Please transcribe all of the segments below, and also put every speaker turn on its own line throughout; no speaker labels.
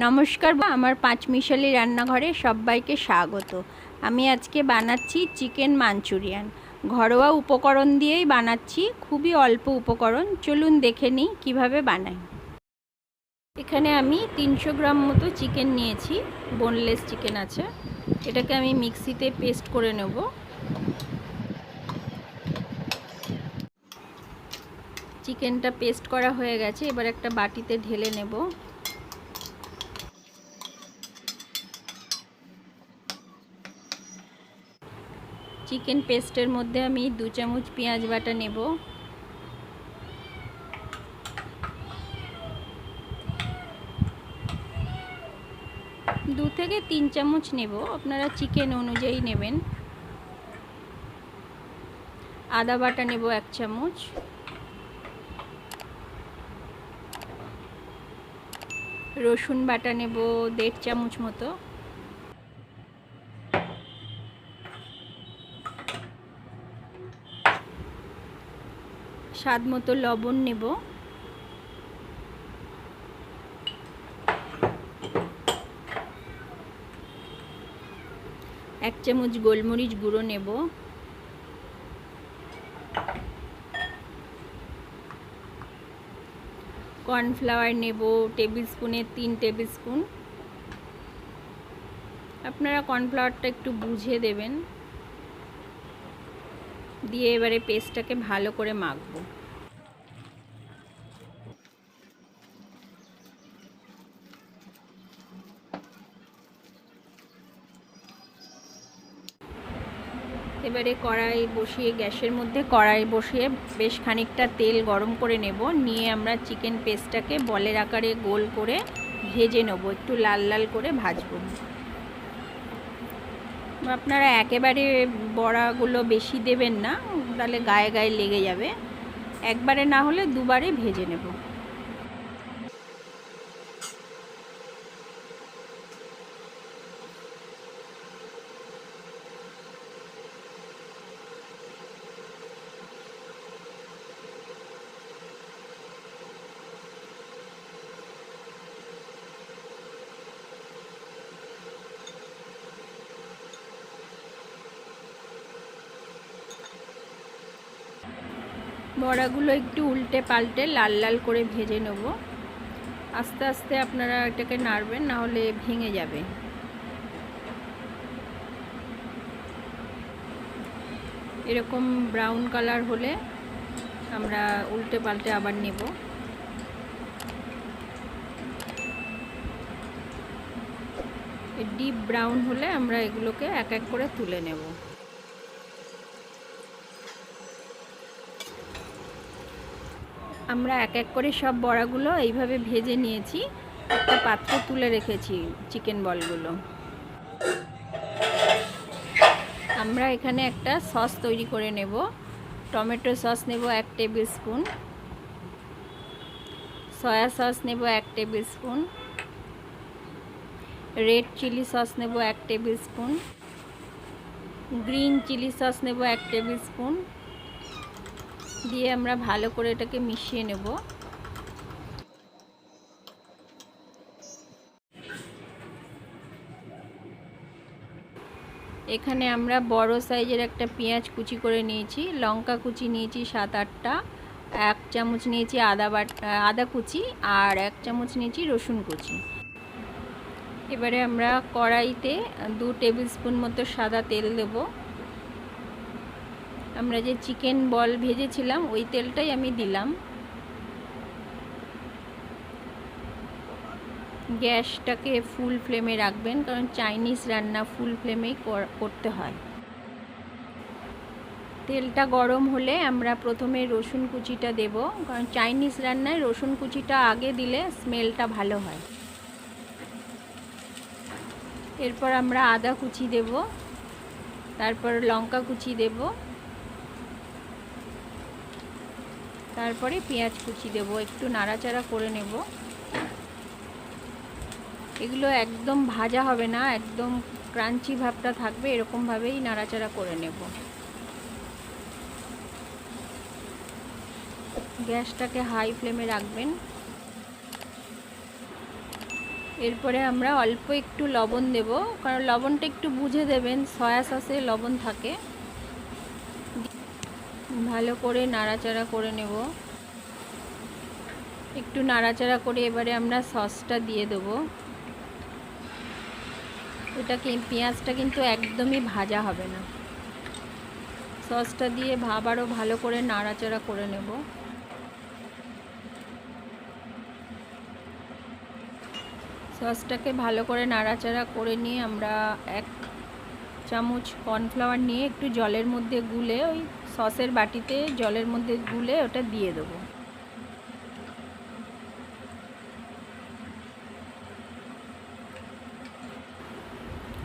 নমস্কার, আমার পাঁচমিশালি রান্নাঘরে সবাইকে স্বাগত। আমি আজকে বানাচ্ছি চিকেন মাঞ্চুরিয়ান। ঘরোয়া উপকরণ দিয়েই বানাচ্ছি, খুবই অল্প উপকরণ। চলুন দেখে নিই কীভাবে বানাই। এখানে আমি 300 গ্রাম মতো চিকেন নিয়েছি, বোনলেস চিকেন আছে। এটাকে আমি মিক্সিতে পেস্ট করে নেব। চিকেনটা পেস্ট করা হয়ে গেছে, এবার একটা বাটিতে ঢেলে নেব। চিকেন পেস্টের মধ্যে আমি 2 চামচ পেঁয়াজ বাটা নেব। দু থেকে 3 চামচ নেব, আপনারা চিকেন অনুযায়ী নেবেন। আদা বাটা নেব 1 চামচ। রসুন বাটা নেব 1.5 চামচ মতো। স্বাদ মতো লবণ নেব। এক চামচ গোলমরিচ গুঁড়ো নেব। কর্নফ্লাওয়ার নেব টেবিল স্পুনে 3 টেবিল স্পুন। আপনারা কর্নফ্লাওয়ারটা একটু বুঝে দেবেন। দিয়ে এবারে পেস্টটাকে ভালো করে মাখবো। এবারে গ্যাসের মধ্যে কড়াই বসিয়ে বেশ খানিকটা তেল গরম করে নেব। নিয়ে আমরা চিকেন পেস্টটাকে বলের আকারে গোল করে ভেজে নেব, একটু লাল লাল করে ভাজবো। আপনারা একেবারে বড়াগুলো বেশি দেবেন না, তাহলে গায়ে গায়ে লেগে যাবে। একবারে না হলে দুবারে ভেজে নেব। বড়াগুলো একটু উল্টে পাল্টে লাল লাল করে ভেজে নেব। আস্তে আস্তে আপনারা এটাকে নাড়বেন, না হলে ভেঙে যাবে। এরকম ব্রাউন কালার হলে আমরা উল্টে পাল্টে আবার নেব। ডিপ ব্রাউন হলে আমরা এগুলোকে এক এক করে তুলে নেব। আমরা এক এক করে সব বড়াগুলো এইভাবে ভেজে নিয়েছি, একটা পাত্রে তুলে রেখেছি চিকেন বলগুলো। আমরা এখানে একটা সস তৈরি করে নেব। টমেটো সস নেব 1 টেবিল স্পুন। সয়া সস নেব 1 tablespoon. Red chilli sauce নেব 1 tablespoon. Green chilli sauce নেব 1 টেবিল স্পুন। দিয়ে আমরা ভালো করে এটাকে মিশিয়ে নেব। এখানে আমরা বড় সাইজের একটা পেঁয়াজ কুচি করে নিয়েছি, লঙ্কা কুচি নিয়েছি 7-8টা, 1 চামচ নিয়েছি আদা কুচি, আর 1 চামচ নিয়েছি রসুন কুচি। এবারে আমরা কড়াইতে 2 টেবিল স্পুন মতো সাদা তেল দেব। আমরা যে চিকেন বল ভেজেছিলাম ওই তেলটাই আমি দিলাম। গ্যাসটাকে ফুল ফ্লেমে রাখবেন, কারণ চাইনিজ রান্না ফুল ফ্লেমেই করতে হয়। তেলটা গরম হলে আমরা প্রথমে রসুন কুচিটা দেব, কারণ চাইনিজ রান্নায় রসুন কুচিটা আগে দিলে স্মেলটা ভালো হয়। এরপর আমরা আদা কুচি দেব, তারপর লঙ্কা কুচি দেব, তারপরে পেঁয়াজ কুচি দেব। একটু নাড়াচাড়া করে নেব। এগুলো একদম ভাজা হবে না, একদম ক্রাঞ্চি ভাবটা থাকবে, এরকমভাবেই নাড়াচাড়া করে নেব। গ্যাসটাকে হাই ফ্লেমে রাখবেন। এরপরে আমরা অল্প একটু লবণ দেব, কারণ লবণটা একটু বুঝে দেবেন, সয়া সসে লবণ থাকে। ভালো করে নাড়াচাড়া করে নেব। একটু নাড়াচাড়া করে এবারে আমরা সসটা দিয়ে দেব। এটাকে পেঁয়াজটা কিন্তু একদমই ভাজা হবে না। সসটা দিয়ে আবারও ভালো করে নাড়াচাড়া করে নেব। সসটাকে ভালো করে নাড়াচাড়া করে নিয়ে আমরা 1 চামচ কর্নফ্লাওয়ার নিয়ে একটু জলের মধ্যে গুলে, ওই সসের বাটিতে জলের মধ্যে গুলে ওটা দিয়ে দেবো।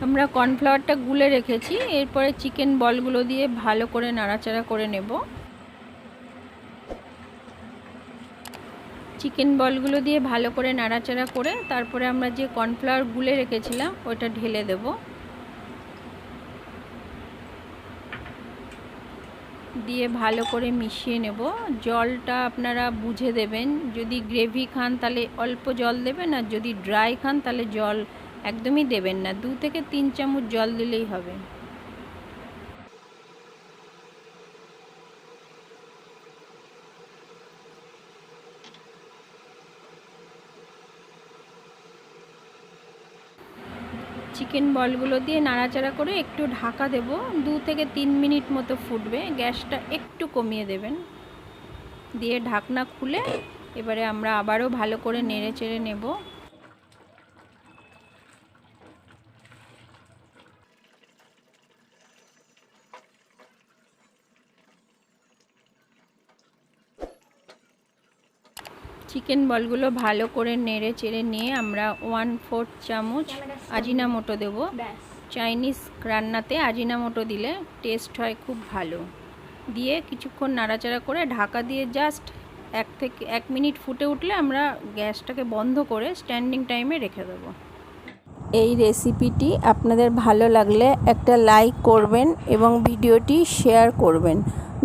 আমরা কর্নফ্লাওয়ারটা গুলে রেখেছি। এরপরে চিকেন বলগুলো দিয়ে ভালো করে নাড়াচাড়া করে নেব। চিকেন বলগুলো দিয়ে ভালো করে নাড়াচাড়া করে তারপরে আমরা যে কর্নফ্লাওয়ার গুলে রেখেছিলাম ওটা ঢেলে দেব। দিয়ে ভালো করে মিশিয়ে নেব। জলটা আপনারা বুঝে দেবেন, যদি গ্রেভি খান তাহলে অল্প জল দেবেন, আর যদি ড্রাই খান তাহলে জল একদমই দেবেন না, 2 থেকে 3 চামচ জল দিলেই হবে। চিকেন বলগুলো দিয়ে নাড়াচাড়া করে একটু ঢাকা দেব, 2 থেকে 3 মিনিট মতো ফুটবে। গ্যাসটা একটু কমিয়ে দেবেন। দিয়ে ঢাকনা খুলে এবারে আমরা আবারও ভালো করে নেড়ে চেড়ে নেব। চিকেন বলগুলো ভালো করে নেড়ে চেড়ে নিয়ে আমরা 1/4 চামচ আজিনামোটো দেব। চাইনিজ রান্নাতে আজিনামোটো দিলে টেস্ট হয় খুব ভালো। দিয়ে কিছুক্ষণ নাড়াচাড়া করে ঢাকা দিয়ে জাস্ট 1 থেকে 1 মিনিট ফুটে উঠলে আমরা গ্যাসটাকে বন্ধ করে স্ট্যান্ডিং টাইমে রেখে দেব। এই রেসিপিটি আপনাদের ভালো লাগলে একটা লাইক করবেন এবং ভিডিওটি শেয়ার করবেন।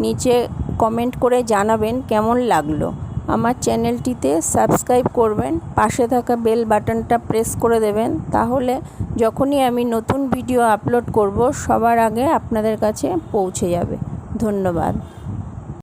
নিচে কমেন্ট করে জানাবেন কেমন লাগলো। আমার চ্যানেলটিতে সাবস্ক্রাইব করবেন, পাশে থাকা বেল বাটনটা প্রেস করে দেবেন, তাহলে যখনই আমি নতুন ভিডিও আপলোড করব সবার আগে আপনাদের কাছে পৌঁছে যাবে। ধন্যবাদ।